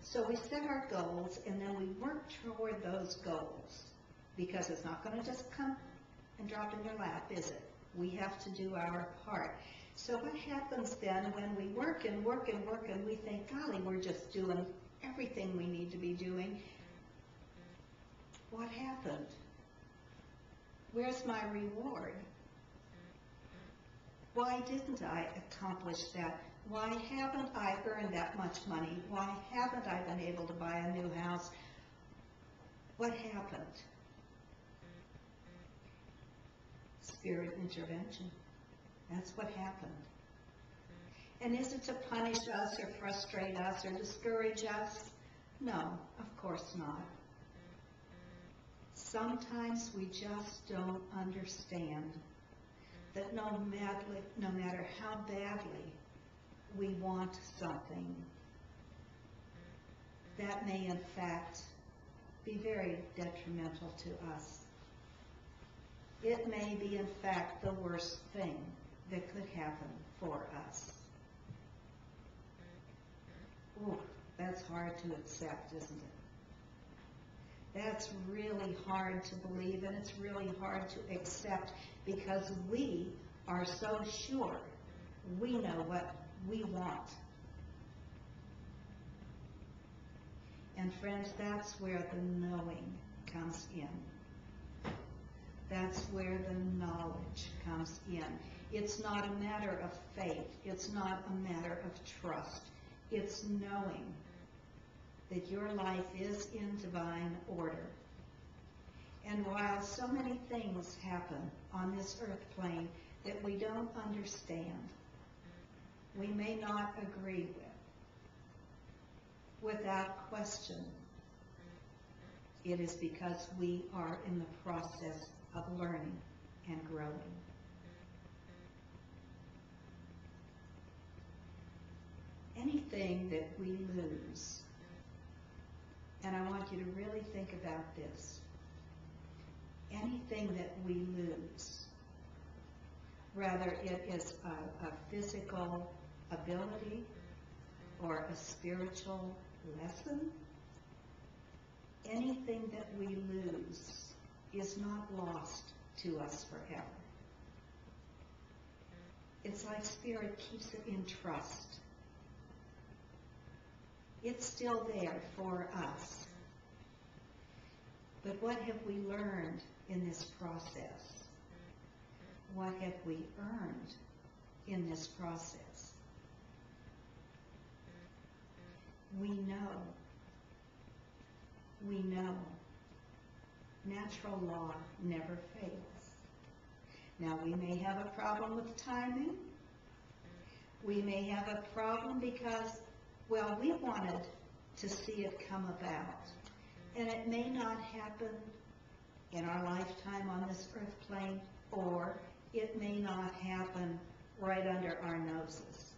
So we set our goals and then we work toward those goals, because it's not going to just come and drop in your lap, is it? We have to do our part. So what happens then when we work and work and work and we think, golly, we're just doing everything we need to be doing? What happened? Where's my reward? Why didn't I accomplish that? Why haven't I earned that much money? Why haven't I been able to buy a new house? What happened? Spirit intervention. That's what happened. And is it to punish us or frustrate us or discourage us? No, of course not. Sometimes we just don't understand that no matter how badly we want something, that may in fact be very detrimental to us. It may be in fact the worst thing that could happen for us. Ooh, that's hard to accept, isn't it? That's really hard to believe, and it's really hard to accept, because we are so sure we know what we want. And friends, that's where the knowing comes in. That's where the knowledge comes in. It's not a matter of faith. It's not a matter of trust. It's knowing that your life is in divine order. And while so many things happen on this earth plane that we don't understand, we may not agree with, without question, it is because we are in the process of learning and growing. Anything that we lose, and I want you to really think about this, anything that we lose, whether it is a physical ability or a spiritual lesson, anything that we lose is not lost to us forever. It's like Spirit keeps it in trust. It's still there for us. But what have we learned in this process? What have we earned in this process? We know natural law never fails. Now, we may have a problem with timing. We may have a problem because, well, we wanted to see it come about. And it may not happen in our lifetime on this earth plane, or it may not happen right under our noses.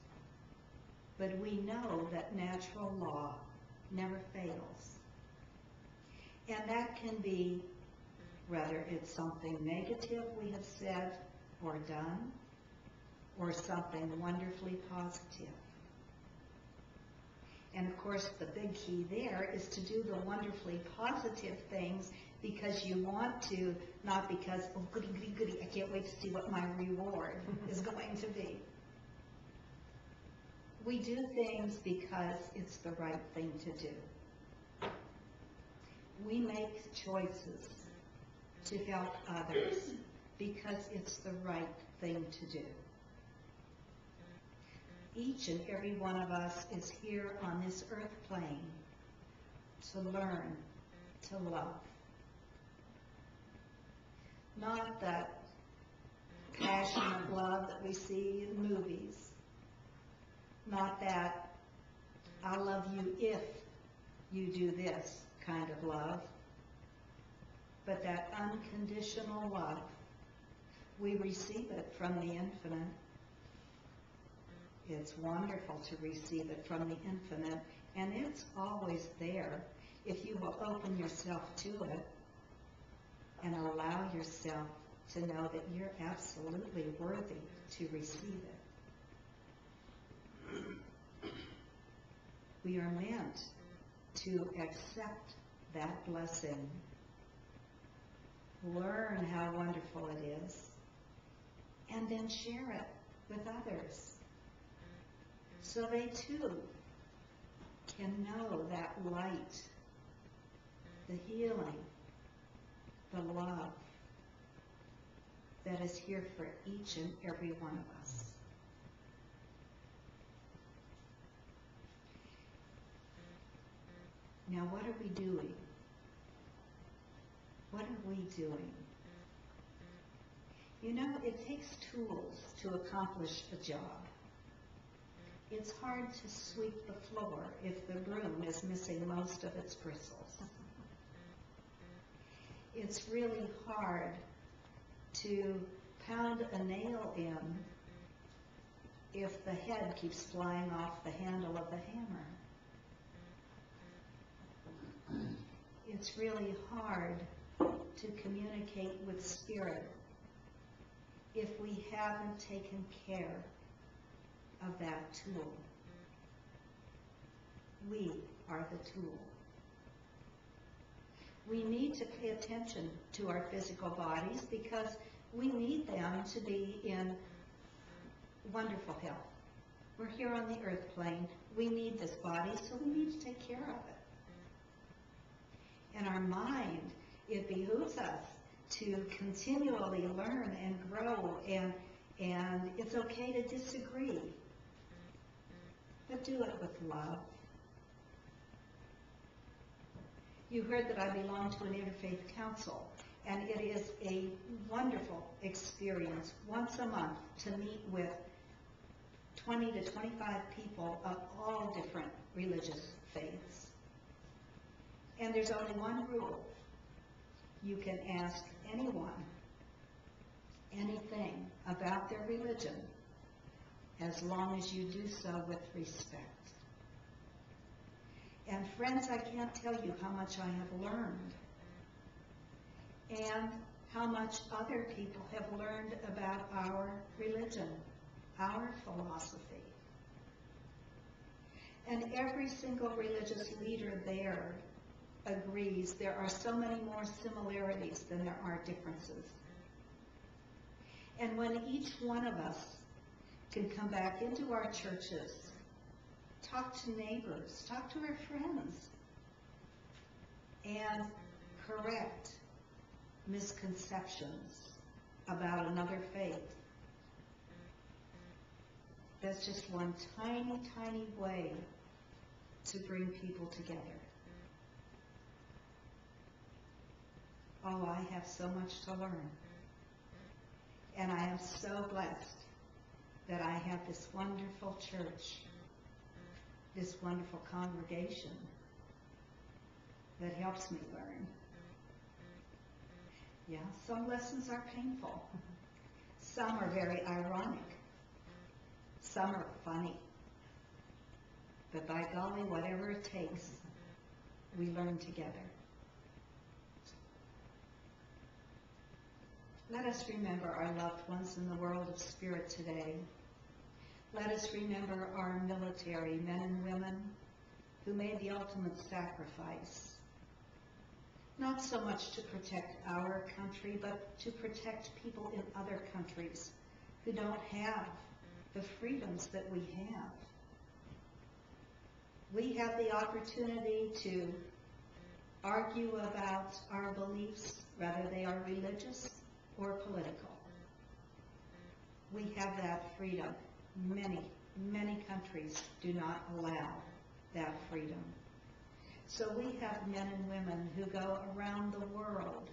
But we know that natural law never fails. And that can be, whether it's something negative we have said or done, or something wonderfully positive. And of course, the big key there is to do the wonderfully positive things because you want to, not because, oh, goody, goody, goody, I can't wait to see what my reward is going to be. We do things because it's the right thing to do. We make choices to help others because it's the right thing to do. Each and every one of us is here on this earth plane to learn to love. Not that passionate love that we see in movies. Not that I'll love you if you do this kind of love. But that unconditional love, we receive it from the infinite. It's wonderful to receive it from the infinite, and it's always there if you will open yourself to it and allow yourself to know that you're absolutely worthy to receive it. We are meant to accept that blessing, learn how wonderful it is, and then share it with others so they too can know that light, the healing, the love that is here for each and every one of us. Now, what are we doing? What are we doing? You know, it takes tools to accomplish a job. It's hard to sweep the floor if the broom is missing most of its bristles. It's really hard to pound a nail in if the head keeps flying off the handle of the hammer. It's really hard to communicate with spirit if we haven't taken care of that tool. We are the tool. We need to pay attention to our physical bodies because we need them to be in wonderful health. We're here on the earth plane. We need this body, so we need to take care of it. And our mind, it behooves us to continually learn and grow, and it's okay to disagree, but do it with love. You heard that I belong to an interfaith council, and it is a wonderful experience once a month to meet with 20 to 25 people of all different religious faiths. And there's only one rule. You can ask anyone anything about their religion as long as you do so with respect. And friends, I can't tell you how much I have learned and how much other people have learned about our religion, our philosophy. And every single religious leader there agrees there are so many more similarities than there are differences. And when each one of us can come back into our churches, talk to neighbors, talk to our friends, and correct misconceptions about another faith, that's just one tiny, tiny way to bring people together. Oh, I have so much to learn. And I am so blessed that I have this wonderful church, this wonderful congregation that helps me learn. Yeah, some lessons are painful. Some are very ironic. Some are funny. But by golly, whatever it takes, we learn together. Let us remember our loved ones in the world of spirit today. Let us remember our military men and women who made the ultimate sacrifice, not so much to protect our country, but to protect people in other countries who don't have the freedoms that we have. We have the opportunity to argue about our beliefs, whether they are religious or political. We have that freedom. Many, many countries do not allow that freedom. So we have men and women who go around the world,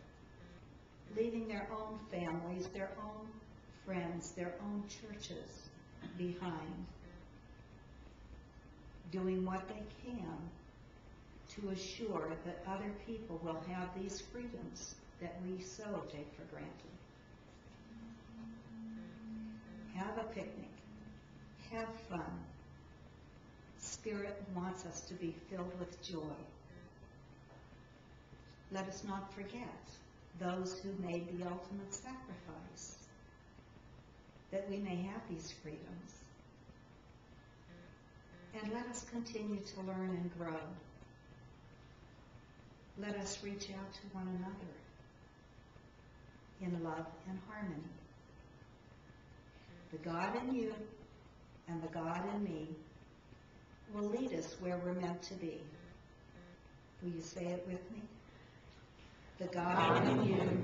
leaving their own families, their own friends, their own churches behind, doing what they can to assure that other people will have these freedoms that we so take for granted. Have a picnic. Have fun. Spirit wants us to be filled with joy. Let us not forget those who made the ultimate sacrifice, that we may have these freedoms. And let us continue to learn and grow. let us reach out to one another in love and harmony. The God in you and the God in me will lead us where we're meant to be. Will you say it with me? The God in you